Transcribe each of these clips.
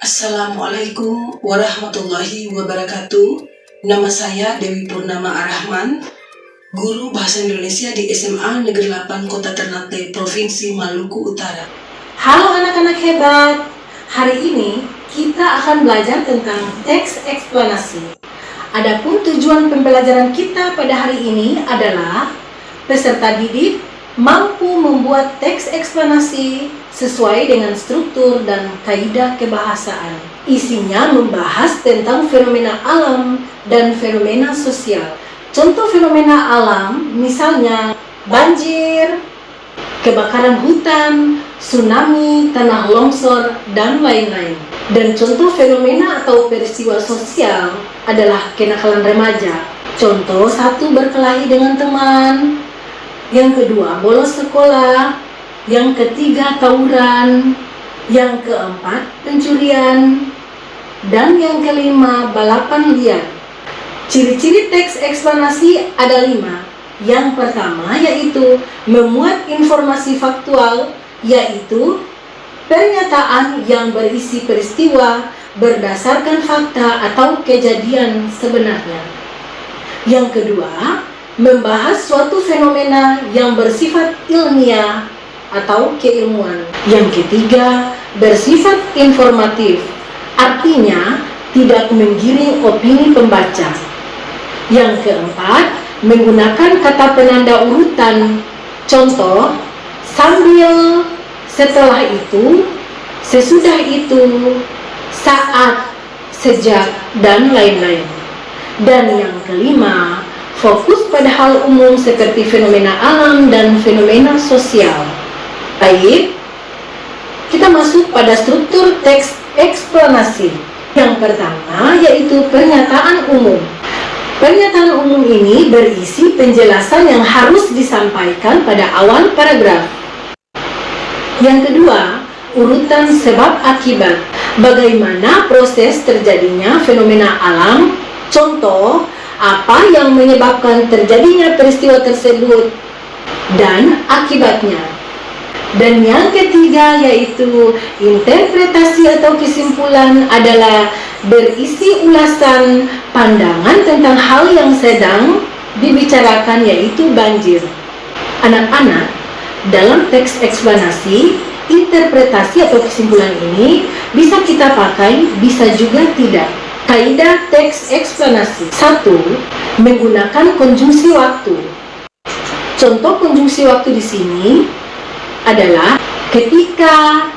Assalamualaikum warahmatullahi wabarakatuh. Nama saya Dewi Purnama Arahman, guru Bahasa Indonesia di SMA Negeri 8 Kota Ternate, Provinsi Maluku Utara. Halo anak-anak hebat, hari ini kita akan belajar tentang teks eksplanasi. Adapun tujuan pembelajaran kita pada hari ini adalah peserta didik mampu membuat teks eksplanasi sesuai dengan struktur dan kaidah kebahasaan. Isinya membahas tentang fenomena alam dan fenomena sosial. Contoh fenomena alam misalnya banjir, kebakaran hutan, tsunami, tanah longsor, dan lain-lain. Dan contoh fenomena atau peristiwa sosial adalah kenakalan remaja. Contoh satu, berkelahi dengan teman. Yang kedua, bolos sekolah. Yang ketiga, tawuran. Yang keempat, pencurian. Dan yang kelima, balapan liar. Ciri-ciri teks eksplanasi ada 5. Yang pertama yaitu memuat informasi faktual, yaitu pernyataan yang berisi peristiwa berdasarkan fakta atau kejadian sebenarnya. Yang kedua, membahas suatu fenomena yang bersifat ilmiah atau keilmuan. Yang ketiga, bersifat informatif, artinya tidak menggiring opini pembaca. Yang keempat, menggunakan kata penanda urutan. Contoh, sambil, setelah itu, sesudah itu, saat, sejak, dan lain-lain. Dan yang kelima, fokus pada hal umum seperti fenomena alam dan fenomena sosial. Baik, kita masuk pada struktur teks eksplanasi. Yang pertama yaitu pernyataan umum. Pernyataan umum ini berisi penjelasan yang harus disampaikan pada awal paragraf. Yang kedua, urutan sebab akibat. Bagaimana proses terjadinya fenomena alam? Contoh, apa yang menyebabkan terjadinya peristiwa tersebut dan akibatnya. Dan yang ketiga yaitu interpretasi atau kesimpulan adalah berisi ulasan pandangan tentang hal yang sedang dibicarakan, yaitu banjir. Anak-anak, dalam teks eksplanasi, interpretasi atau kesimpulan ini bisa kita pakai, bisa juga tidak. Kaidah teks eksplanasi. 1. Menggunakan konjungsi waktu. Contoh konjungsi waktu di sini adalah ketika,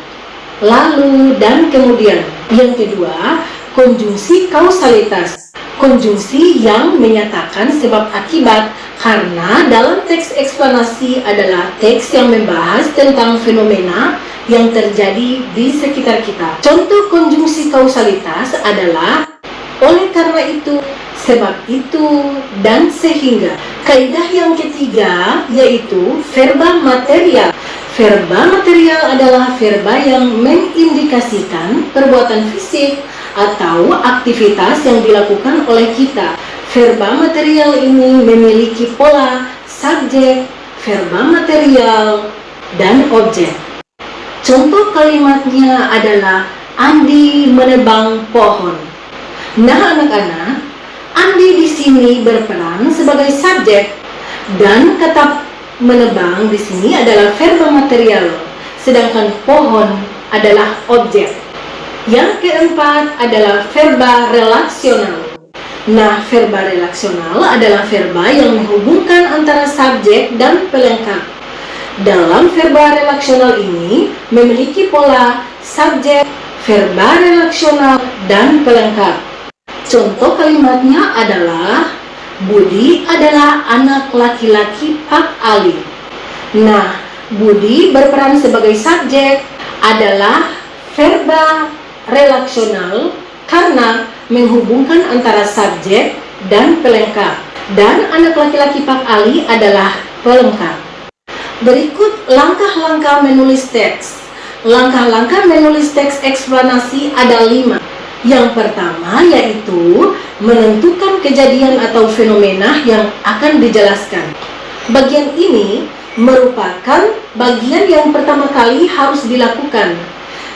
lalu, dan kemudian. Yang kedua, konjungsi kausalitas. Konjungsi yang menyatakan sebab akibat, karena dalam teks eksplanasi adalah teks yang membahas tentang fenomena yang terjadi di sekitar kita. Contoh konjungsi kausalitas adalah oleh karena itu, sebab itu, dan sehingga. Kaidah yang ketiga yaitu verba material. Verba material adalah verba yang mengindikasikan perbuatan fisik atau aktivitas yang dilakukan oleh kita. Verba material ini memiliki pola, subjek, verba material, dan objek. Contoh kalimatnya adalah Andi menebang pohon. Nah anak-anak, Andi di sini berperan sebagai subjek dan kata menebang di sini adalah verba material, sedangkan pohon adalah objek. Yang keempat adalah verba relasional. Nah, verba relasional adalah verba yang menghubungkan antara subjek dan pelengkap. Dalam verba relasional ini memiliki pola subjek, verba relasional, dan pelengkap. Contoh kalimatnya adalah Budi adalah anak laki-laki Pak Ali. Nah, Budi berperan sebagai subjek adalah verba relasional karena menghubungkan antara subjek dan pelengkap. Dan anak laki-laki Pak Ali adalah pelengkap. Berikut langkah-langkah menulis teks. Langkah-langkah menulis teks eksplanasi ada 5. Yang pertama yaitu menentukan kejadian atau fenomena yang akan dijelaskan. Bagian ini merupakan bagian yang pertama kali harus dilakukan.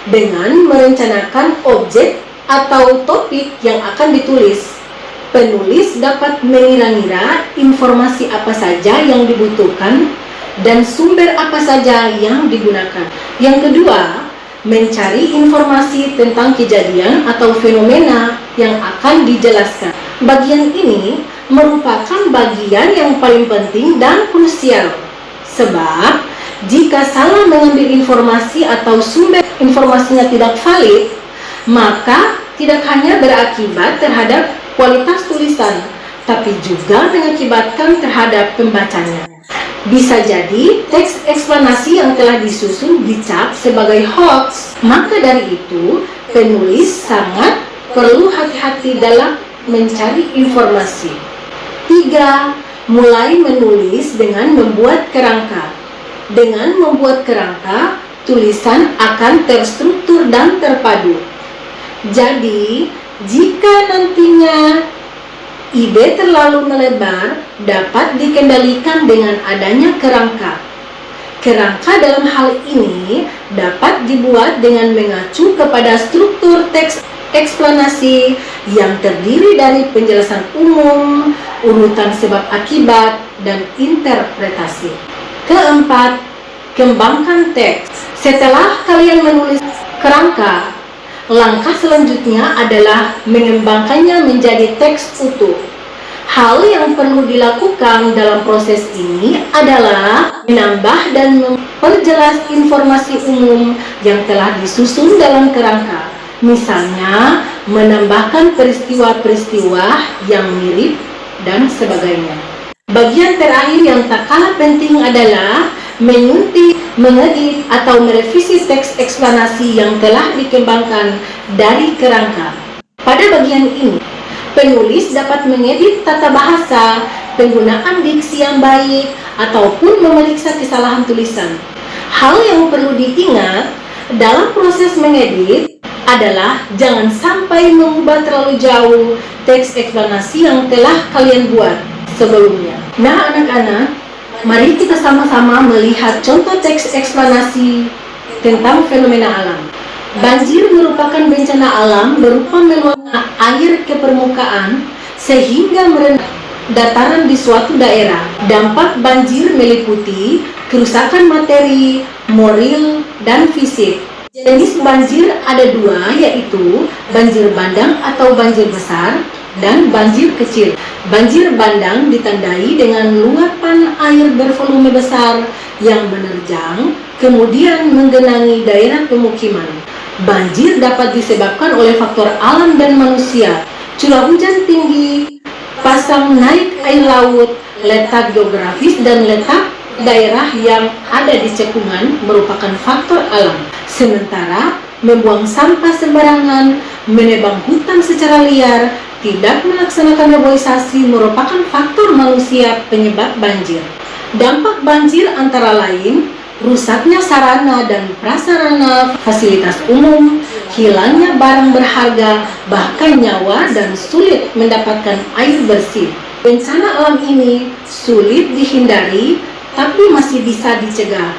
dengan merencanakan objek atau topik yang akan ditulis. Penulis dapat mengira-ngira informasi apa saja yang dibutuhkan dan sumber apa saja yang digunakan. Yang kedua, mencari informasi tentang kejadian atau fenomena yang akan dijelaskan. Bagian ini merupakan bagian yang paling penting dan krusial, sebab jika salah mengambil informasi atau sumber informasinya tidak valid, maka tidak hanya berakibat terhadap kualitas tulisan, tapi juga mengakibatkan terhadap pembacanya. Bisa jadi teks eksplanasi yang telah disusun dicap sebagai hoax. Maka dari itu, penulis sangat perlu hati-hati dalam mencari informasi. 3. Mulai menulis dengan membuat kerangka. Dengan membuat kerangka, tulisan akan terstruktur dan terpadu. Jadi, jika nantinya ide terlalu melebar, dapat dikendalikan dengan adanya kerangka. Kerangka dalam hal ini dapat dibuat dengan mengacu kepada struktur teks eksplanasi yang terdiri dari penjelasan umum, urutan sebab akibat, dan interpretasi. Keempat, kembangkan teks. Setelah kalian menulis kerangka, langkah selanjutnya adalah mengembangkannya menjadi teks utuh. Hal yang perlu dilakukan dalam proses ini adalah menambah dan memperjelas informasi umum yang telah disusun dalam kerangka. Misalnya, menambahkan peristiwa-peristiwa yang mirip dan sebagainya. Bagian terakhir yang tak kalah penting adalah menyuntik, mengedit, atau merevisi teks eksplanasi yang telah dikembangkan dari kerangka. Pada bagian ini, penulis dapat mengedit tata bahasa, penggunaan diksi yang baik, ataupun memeriksa kesalahan tulisan. Hal yang perlu diingat dalam proses mengedit adalah jangan sampai mengubah terlalu jauh teks eksplanasi yang telah kalian buat sebelumnya. Nah, anak-anak, mari kita sama-sama melihat contoh teks eksplanasi tentang fenomena alam. Banjir merupakan bencana alam berupa meluapnya air ke permukaan sehingga merendam dataran di suatu daerah. Dampak banjir meliputi kerusakan materi, moral, dan fisik. Jenis banjir ada dua, yaitu banjir bandang atau banjir besar dan banjir kecil. Banjir bandang ditandai dengan luapan air bervolume besar yang menerjang kemudian menggenangi daerah pemukiman. Banjir dapat disebabkan oleh faktor alam dan manusia. Curah hujan tinggi, pasang naik air laut, letak geografis dan letak daerah yang ada di cekungan merupakan faktor alam. Sementara membuang sampah sembarangan, menebang hutan secara liar, tidak melaksanakan reboisasi merupakan faktor manusia penyebab banjir. Dampak banjir antara lain rusaknya sarana dan prasarana fasilitas umum, hilangnya barang berharga, bahkan nyawa, dan sulit mendapatkan air bersih. Bencana alam ini sulit dihindari, tapi masih bisa dicegah.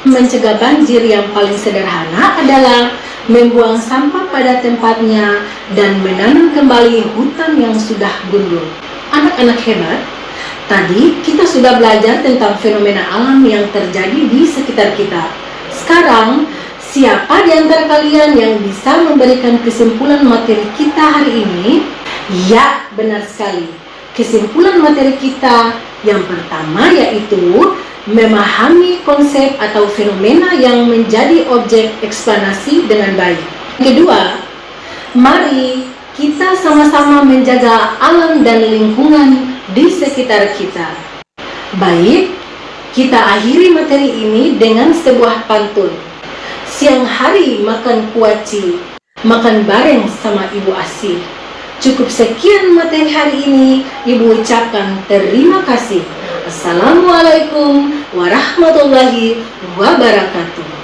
Mencegah banjir yang paling sederhana adalah membuang sampah pada tempatnya dan menanam kembali hutan yang sudah gundul. Anak-anak hebat, tadi kita sudah belajar tentang fenomena alam yang terjadi di sekitar kita. Sekarang, siapa di antara kalian yang bisa memberikan kesimpulan materi kita hari ini? Ya, benar sekali. Kesimpulan materi kita yang pertama yaitu memahami konsep atau fenomena yang menjadi objek eksplanasi dengan baik. Kedua, mari kita sama-sama menjaga alam dan lingkungan di sekitar kita. Baik, kita akhiri materi ini dengan sebuah pantun. Siang hari makan kuaci, makan bareng sama Ibu Asih. Cukup sekian materi hari ini, Ibu ucapkan terima kasih. Assalamualaikum warahmatullahi wabarakatuh.